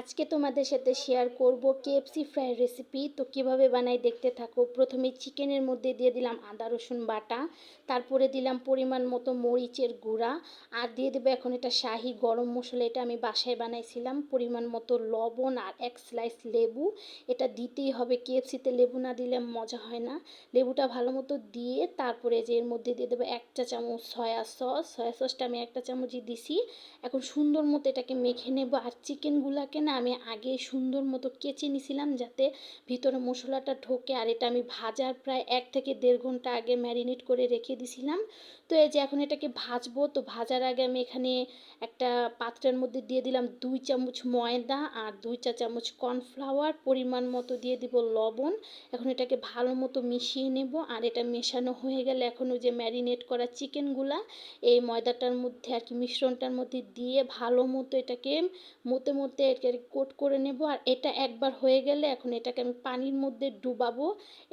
আজকে তোমাদের সাথে শেয়ার করব কেএফসি ফ্রাইড রেসিপি। তো কিভাবে বানাই দেখতে থাকো। প্রথমে চিকেনের মধ্যে দিয়ে দিলাম আদা রসুন বাটা, তারপরে দিলাম পরিমাণ মতো মরিচের গুঁড়া, আর দিয়ে দেবো এখন এটা শাহি গরম মশলা। এটা আমি বাসায় বানাইছিলাম। পরিমাণ মতো লবণ আর এক স্লাইস লেবু। এটা দিতেই হবে, কেএফসিতে লেবু না দিলে মজা হয় না। লেবুটা ভালো মতো দিয়ে তারপরে যে এর মধ্যে দিয়ে দেবো একটা চামচ সয়া সসটা আমি একটা চামচই দিছি। এখন সুন্দর মতো এটাকে মেখে নেব। আর চিকেনগুলোকে না আমি আগে সুন্দর মতো কেচে নিছিলাম যাতে ভিতরে মশলাটা ঢোকে। আর এটা আমি ভাজার প্রায় 1 থেকে 1.5 ঘন্টা আগে ম্যারিনেট করে রেখে দিছিলাম। তো এই যে এখন এটাকে ভাজবো। তো ভাজার আগে আমি এখানে একটা পাত্রের মধ্যে দিয়ে দিলাম 2 চামচ ময়দা আর 2 চা চামচ কর্নফ্লাওয়ার, পরিমাণ মতো দিয়ে দিব লবণ। এখন এটাকে ভালো মতো মিশিয়ে নেব। আর এটা মেশানো হয়ে গেলে এখন ওই যে ম্যারিনেট করা চিকেনগুলা এই ময়দাটার মধ্যে আর কি মিশ্রণটার মধ্যে দিয়ে ভালো মতো এটাকে মতে এটাকে কোট করে নেব। আর এটা একবার হয়ে গেলে এখন এটাকে আমি পানির মধ্যে ডুবাবো।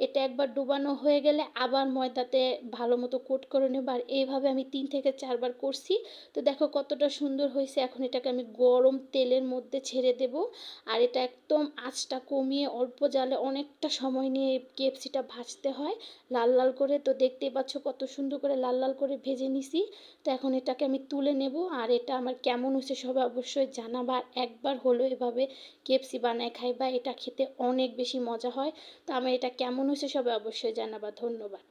এটা একবার ডুবানো হয়ে গেলে আবার ময়দাতে ভালো মতো কোট করে নেব। আর এইভাবে আমি 3 থেকে 4 বার করছি। তো দেখো কতটা সুন্দর হয়েছে। এখন এটাকে আমি গরম তেলের মধ্যে ছেড়ে দেব। আর এটা একদম আঁচটা কমিয়ে অল্প জালে অনেকটা সময় নিয়ে কেএফসিটা ভাজতে হয় লাল লাল করে। তো দেখতেই পাচ্ছ কত সুন্দর করে লাল লাল করে ভেজে নিছি। তো এখন এটাকে আমি তুলে নেব। আর এটা আমার কেমন হয়েছে সবাই অবশ্যই জানাবা। আর একবার হলো এভাবে কেএফসি বানায় খাইবা, এটা খেতে অনেক বেশি মজা হয়। তো আমার এটা কেমন হয়েছে সবাই অবশ্যই জানাবা। ধন্যবাদ।